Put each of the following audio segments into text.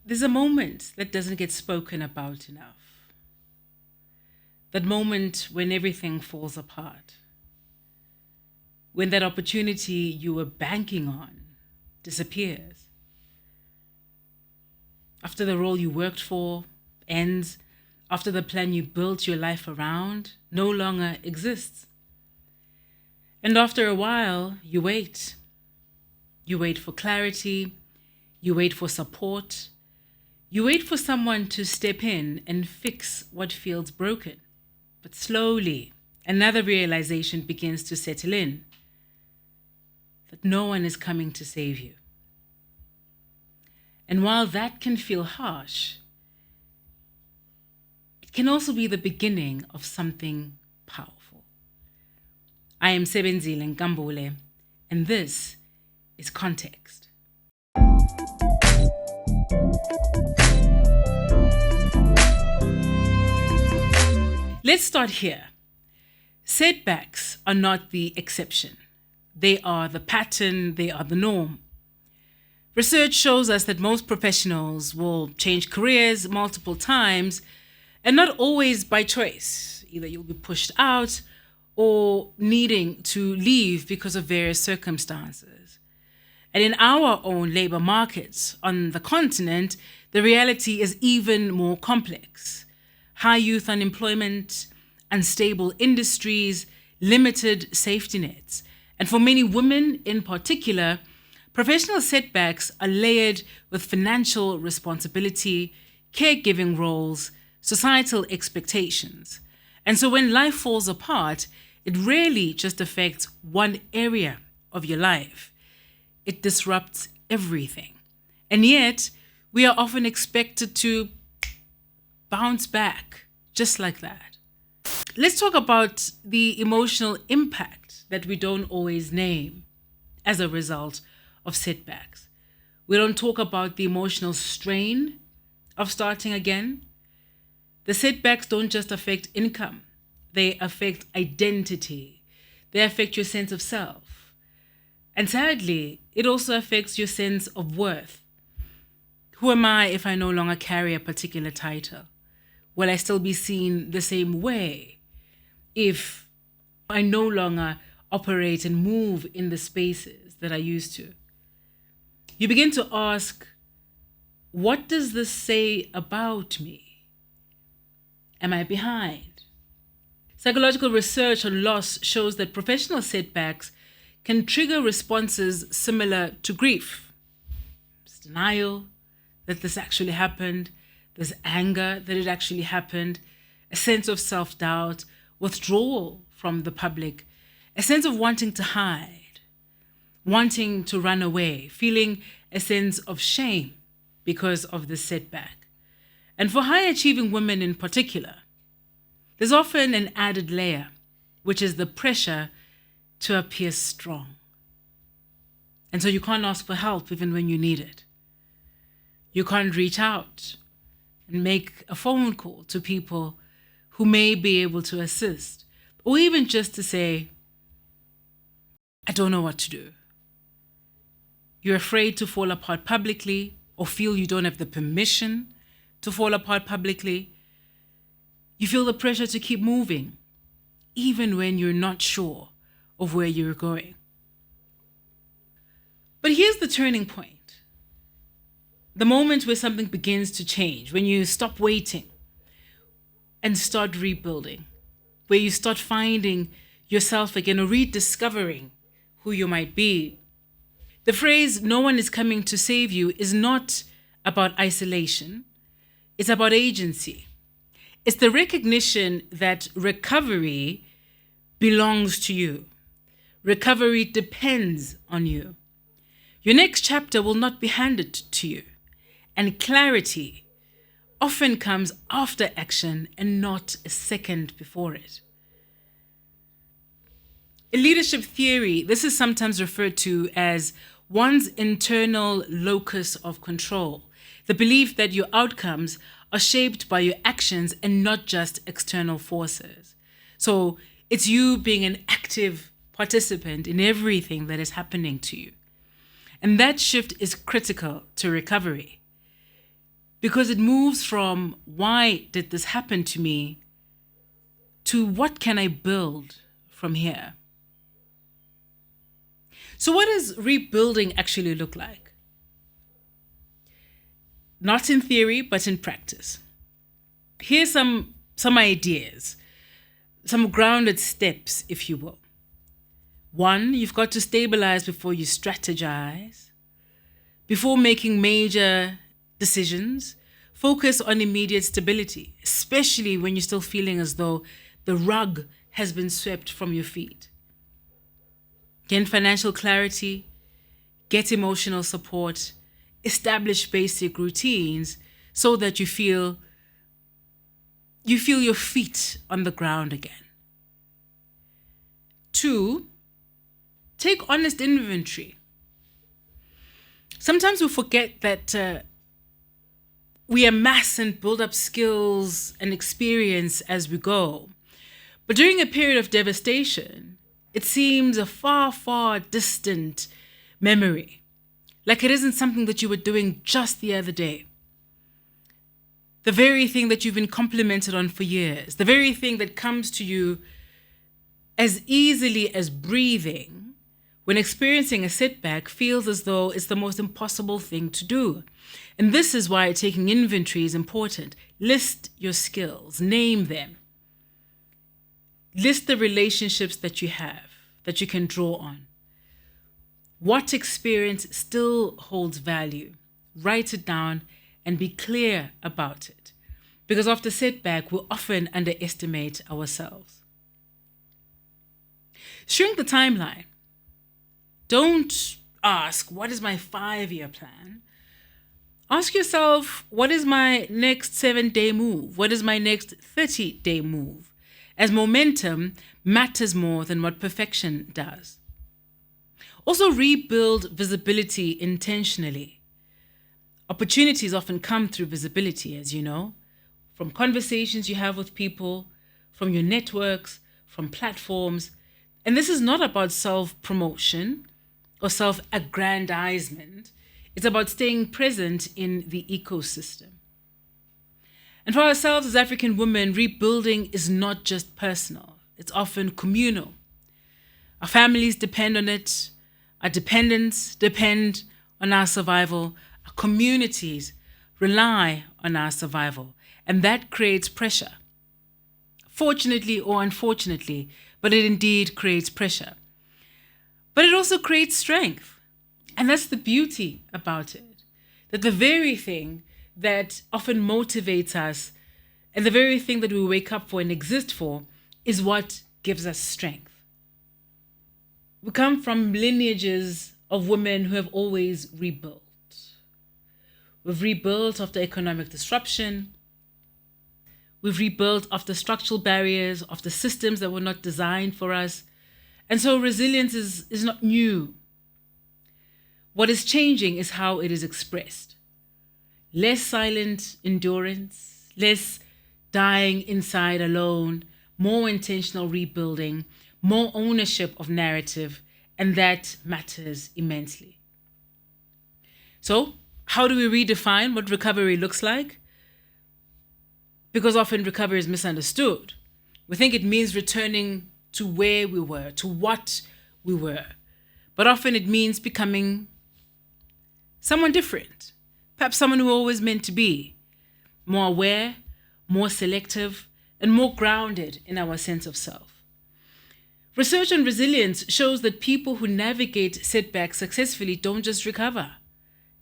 There's a moment that doesn't get spoken about enough. That moment when everything falls apart. When that opportunity you were banking on disappears. After the role you worked for ends, after the plan you built your life around no longer exists. And after a while, you wait. You wait for clarity. You wait for support. You wait for someone to step in and fix what feels broken. But slowly, another realization begins to settle in, that no one is coming to save you. And while that can feel harsh, it can also be the beginning of something powerful. I am Sebenzile Nkambule, and this is Context. Let's start here. Setbacks are not the exception. They are the pattern, they are the norm. Research shows us that most professionals will change careers multiple times, and not always by choice. Either you'll be pushed out or needing to leave because of various circumstances. And in our own labor markets on the continent, the reality is even more complex. High youth unemployment, unstable industries, limited safety nets. And for many women in particular, professional setbacks are layered with financial responsibility, caregiving roles, societal expectations. And so when life falls apart, it rarely just affects one area of your life. It disrupts everything. And yet, we are often expected to bounce back just like that. Let's talk about the emotional impact that we don't always name as a result of setbacks. We don't talk about the emotional strain of starting again. The setbacks don't just affect income. They affect identity. They affect your sense of self. And sadly, it also affects your sense of worth. Who am I if I no longer carry a particular title? Will I still be seen the same way if I no longer operate and move in the spaces that I used to? You begin to ask, what does this say about me? Am I behind? Psychological research on loss shows that professional setbacks can trigger responses similar to grief. There's denial that this actually happened. There's anger that it actually happened. A sense of self-doubt, withdrawal from the public, a sense of wanting to hide, wanting to run away, feeling a sense of shame because of the setback. And for high-achieving women in particular, there's often an added layer, which is the pressure to appear strong. And so you can't ask for help even when you need it. You can't reach out and make a phone call to people who may be able to assist, or even just to say, I don't know what to do. You're afraid to fall apart publicly, or feel you don't have the permission to fall apart publicly. You feel the pressure to keep moving, even when you're not sure of where you're going. But here's the turning point. The moment where something begins to change, when you stop waiting and start rebuilding, where you start finding yourself again or rediscovering who you might be. The phrase, no one is coming to save you, is not about isolation. It's about agency. It's the recognition that recovery belongs to you. Recovery depends on you. Your next chapter will not be handed to you. And clarity often comes after action and not a second before it. In leadership theory, this is sometimes referred to as one's internal locus of control, the belief that your outcomes are shaped by your actions and not just external forces. So it's you being an active participant in everything that is happening to you. And that shift is critical to recovery. because it moves from why did this happen to me to what can I build from here. So what does rebuilding actually look like? Not in theory, but in practice. Here's some ideas, some grounded steps, if you will. 1, you've got to stabilize before you strategize. Before making major decisions, focus on immediate stability, especially when you're still feeling as though the rug has been swept from your feet. Gain financial clarity, get emotional support, establish basic routines so that you feel your feet on the ground again. 2, take honest inventory. Sometimes we forget that we amass and build up skills and experience as we go. But during a period of devastation, it seems a far, far distant memory, like it isn't something that you were doing just the other day. The very thing that you've been complimented on for years, the very thing that comes to you as easily as breathing, when experiencing a setback, feels as though it's the most impossible thing to do. And this is why taking inventory is important. List your skills, name them. List the relationships that you have, that you can draw on. What experience still holds value? Write it down and be clear about it. Because after setback, we often underestimate ourselves. Shrink the timeline. Don't ask, what is my 5-year plan? Ask yourself, what is my next 7-day move? What is my next 30-day move? As momentum matters more than what perfection does. Also, rebuild visibility intentionally. Opportunities often come through visibility, as you know, from conversations you have with people, from your networks, from platforms. And this is not about self-promotion or self-aggrandizement. It's about staying present in the ecosystem. And for ourselves as African women, rebuilding is not just personal. It's often communal. Our families depend on it. Our dependents depend on our survival. Our communities rely on our survival. And that creates pressure. Fortunately or unfortunately, but it indeed creates pressure. But it also creates strength. And that's the beauty about it. That the very thing that often motivates us and the very thing that we wake up for and exist for is what gives us strength. We come from lineages of women who have always rebuilt. We've rebuilt after economic disruption. We've rebuilt after structural barriers, after systems that were not designed for us. And so resilience is not new. What is changing is how it is expressed. Less silent endurance, less dying inside alone, more intentional rebuilding, more ownership of narrative, and that matters immensely. So, how do we redefine what recovery looks like? Because often recovery is misunderstood. We think it means returning to where we were, to what we were. But often it means becoming someone different, perhaps someone who always meant to be, more aware, more selective, and more grounded in our sense of self. Research on resilience shows that people who navigate setbacks successfully don't just recover.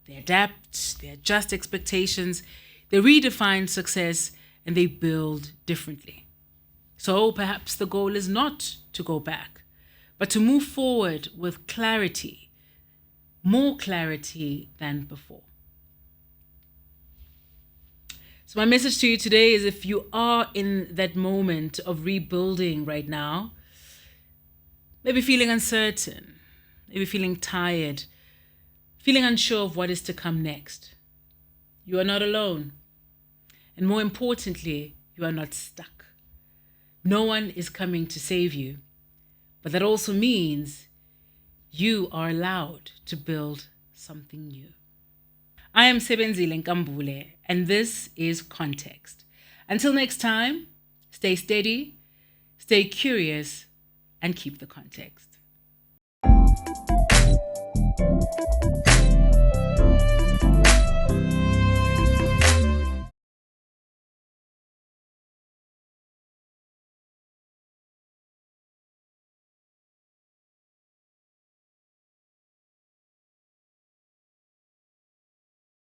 They adapt, they adjust expectations, they redefine success, and they build differently. So perhaps the goal is not to go back, but to move forward with clarity, more clarity than before. So my message to you today is, if you are in that moment of rebuilding right now, maybe feeling uncertain, maybe feeling tired, feeling unsure of what is to come next, you are not alone. And more importantly, you are not stuck. No one is coming to save you. But that also means you are allowed to build something new. I am Sebenzile Nkambule, and this is Context. Until next time, stay steady, stay curious, and keep the context.